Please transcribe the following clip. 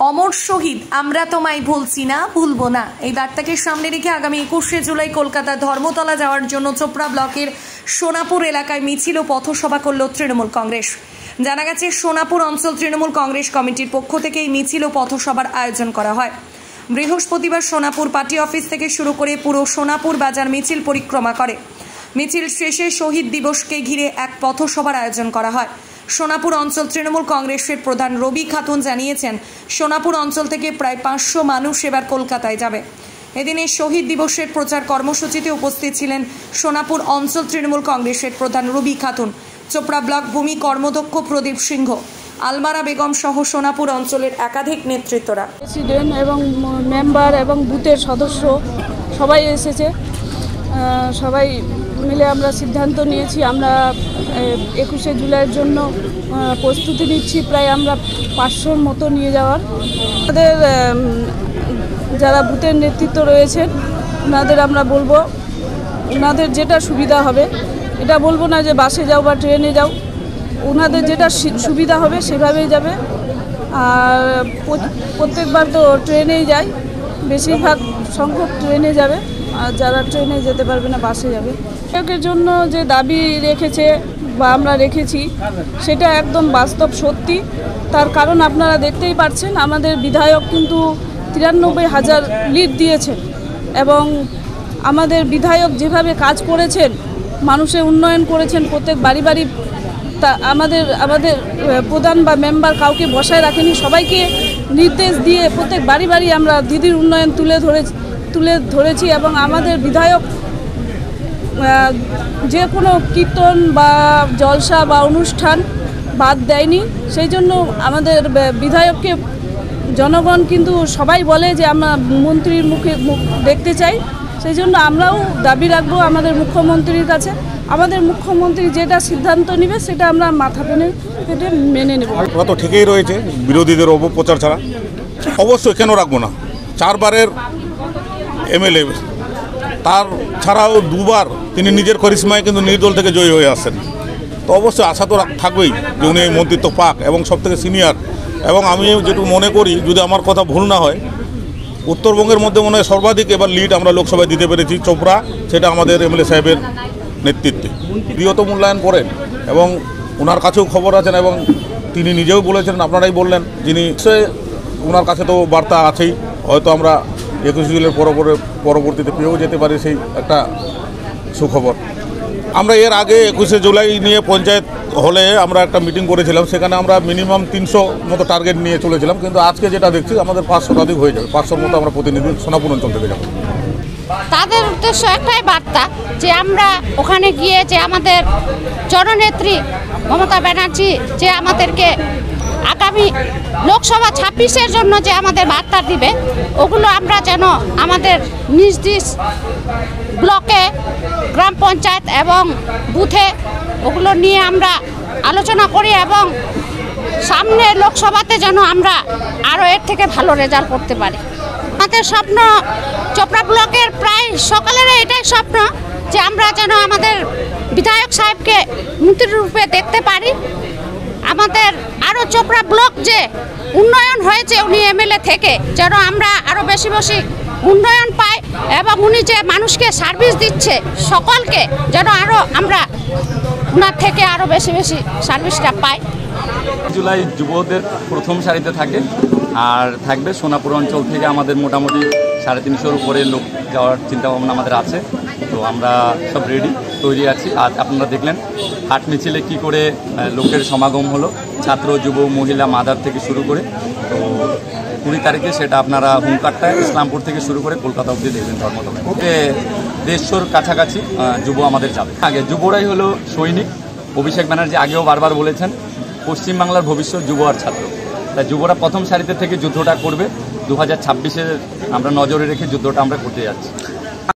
অমর শহীদ আমরা তোমায় ভুলছি না ভুলবো না, এই বার্তাকে সামনে রেখে আগামী 21শে জুলাই কলকাতা ধর্মতলা যাওয়ার জন্য চোপড়া ব্লকের সোনাপুর এলাকায় মিছিল ও পথসভা করল তৃণমূল কংগ্রেস। জানা গেছে সোনাপুর অঞ্চল তৃণমূল কংগ্রেস কমিটির পক্ষ থেকে এই মিছিল ও পথসভার আয়োজন করা হয়। বৃহস্পতিবার সোনাপুর পার্টি অফিস থেকে শুরু করে পুরো সোনাপুর বাজার মিছিল পরিক্রমা করে। মিছিল শেষে শহীদ দিবসকে ঘিরে এক পথসভার আয়োজন করা হয়। সোনাপুর অঞ্চল তৃণমূল কংগ্রেসের প্রধান রবি খাতুন জানিয়েছেন, সোনাপুর অঞ্চল থেকে প্রায় 500 মানুষ এবার কলকাতায় যাবে। এদিনে শহীদ দিবসের প্রচার কর্মসূচিতে উপস্থিত ছিলেন সোনাপুর অঞ্চল তৃণমূল কংগ্রেসের প্রধান রবি খাতুন, চোপড়া ব্লক ভূমি কর্মদক্ষ প্রদীপ সিংহ, আলমারা বেগম সহ সোনাপুর অঞ্চলের একাধিক নেতৃত্বরা। প্রেসিডেন্ট এবং মেম্বার এবং বুথের সদস্য সবাই এসেছে। সবাই মিলে আমরা সিদ্ধান্ত নিয়েছি আমরা 21শে জুলাইয়ের জন্য প্রস্তুতি নিচ্ছি। প্রায় আমরা 500-র মতো নিয়ে যাওয়ার। আমাদের যারা বুথের নেতৃত্ব রয়েছেন ওনাদের আমরা বলবো, ওনাদের যেটা সুবিধা হবে, এটা বলবো না যে বাসে যাও বা ট্রেনে যাও, ওনাদের যেটা সুবিধা হবে সেভাবেই যাবে। আর প্রত্যেকবার তো ট্রেনেই যায়, বেশিরভাগ সংখ্যক ট্রেনে যাবে, আর যারা ট্রেনে যেতে পারবে না বাসে যাবে। বিধায়কের জন্য যে দাবি রেখেছে বা আমরা রেখেছি সেটা একদম বাস্তব সত্যি। তার কারণ আপনারা দেখতেই পাচ্ছেন, আমাদের বিধায়ক কিন্তু 93,000 লিড দিয়েছেন এবং আমাদের বিধায়ক যেভাবে কাজ করেছেন, মানুষের উন্নয়ন করেছেন, প্রত্যেক বাড়ি বাড়ি তা আমাদের প্রধান বা মেম্বার কাউকে বসায় রাখেনি, সবাইকে নির্দেশ দিয়ে প্রত্যেক বাড়ি বাড়ি আমরা দিদির উন্নয়ন তুলে ধরেছি। এবং আমাদের বিধায়ক যে কোনো কীর্তন বা জলসা বা অনুষ্ঠান বাদ দেয়নি। সেই জন্য আমাদের বিধায়ককে জনগণ কিন্তু সবাই বলে যে আমরা মন্ত্রীর মুখে দেখতে চাই। সেই জন্য আমরাও দাবি রাখবো আমাদের মুখ্যমন্ত্রীর কাছে। আমাদের মুখ্যমন্ত্রী যেটা সিদ্ধান্ত নেবে সেটা আমরা মাথা পেতে মেনে নেব। ওরা তো ঠিকই রয়েছে, বিরোধীদের অপপ্রচার ছাড়া অবশ্যই কেন রাখবো না। 4 বারের এমএলএ, তার ছাড়াও 2 বার তিনি নিজের করিশ্মায় কিন্তু নির্দল থেকে জয়ী হয়ে আসছেন। তো অবশ্যই আশা তো থাকবেই যে উনি এই মন্ত্রিত্ব পাক এবং সবথেকে সিনিয়র। এবং আমি যেটুকু মনে করি, যদি আমার কথা ভুল না হয়, উত্তরবঙ্গের মধ্যে মনে হয় সর্বাধিক এবার লিড আমরা লোকসভায় দিতে পেরেছি চোপড়া, সেটা আমাদের এমএলএ সাহেবের নেতৃত্বে। বৃহৎ মূল্যায়ন করেন এবং ওনার কাছেও খবর আছেন এবং তিনি নিজেও বলেছেন, আপনারাই বললেন, যিনি ওনার কাছে তো বার্তা আছেই। হয়তো আমরা 21 জুলাইয়ের পরবর্তীতে পেয়েও যেতে পারি সেই একটা সুখবর। আমরা এর আগে 21শে জুলাই নিয়ে পঞ্চায়েত হলে আমরা একটা মিটিং করেছিলাম, সেখানে আমরা মিনিমাম 300 মতো টার্গেট নিয়ে চলেছিলাম, কিন্তু আজকে যেটা দেখছি আমাদের 500 অধিক হয়ে যাবে। 500-র মতো আমরা প্রতিনিধি সোনাপুর অঞ্চল থেকে যাব। তাদের উদ্দেশ্য একটাই বার্তা যে আমরা ওখানে গিয়ে যে আমাদের জননেত্রী মমতা ব্যানার্জি যে আমাদেরকে আগামী লোকসভা 26-এর জন্য যে আমাদের বার্তা দিবে, ওগুলো আমরা যেন আমাদের নিজ নিজ ব্লকে, গ্রাম পঞ্চায়েত এবং বুথে ওগুলো নিয়ে আমরা আলোচনা করি এবং সামনে লোকসভাতে যেন আমরা আরও এর থেকে ভালো রেজাল্ট করতে পারি। আমাদের স্বপ্ন, চোপড়া ব্লকের প্রায় সকালের এটাই স্বপ্ন যে আমরা যেন আমাদের বিধায়ক সাহেবকে মন্ত্রী রূপে দেখতে পারি। আমাদের আরও চোপড়া ব্লক যে উন্নয়ন হয়েছে উনি এমএলএ থেকে, যেন আমরা আরও বেশি বেশি উন্নয়ন পাই এবং উনি যে মানুষকে সার্ভিস দিচ্ছে সকলকে, যেন আরও আমরা ওনার থেকে আরও বেশি বেশি সার্ভিসটা পাই। জুলাই যুবদের প্রথম সারিতে থাকে আর থাকবে সোনাপুর অঞ্চল থেকে আমাদের মোটামুটি 350-র উপরে লোক যাওয়ার চিন্তাভাবনা আমাদের আছে। তো আমরা সব রেডি, তৈরি আছি। আজ আপনারা দেখলেন হাট মিছিলে কী করে লোকের সমাগম হলো, ছাত্র, যুব, মহিলা, মাদার থেকে শুরু করে। তো 20 তারিখে সেটা আপনারা হুঙ্কারটায় ইসলামপুর থেকে শুরু করে কলকাতা অবধি দেখবেন ধর্মতলায়। 150-র কাছাকাছি যুব আমাদের যাবে। আগে যুবরাই হলো সৈনিক। অভিষেক ব্যানার্জি আগেও বারবার বলেছেন, পশ্চিমবাংলার ভবিষ্যৎ যুব আর ছাত্র। তাই যুবরা প্রথম সারিতে থেকে যুদ্ধটা করবে। 2026-এ আমরা নজরে রেখে যুদ্ধটা আমরা করতে যাচ্ছি।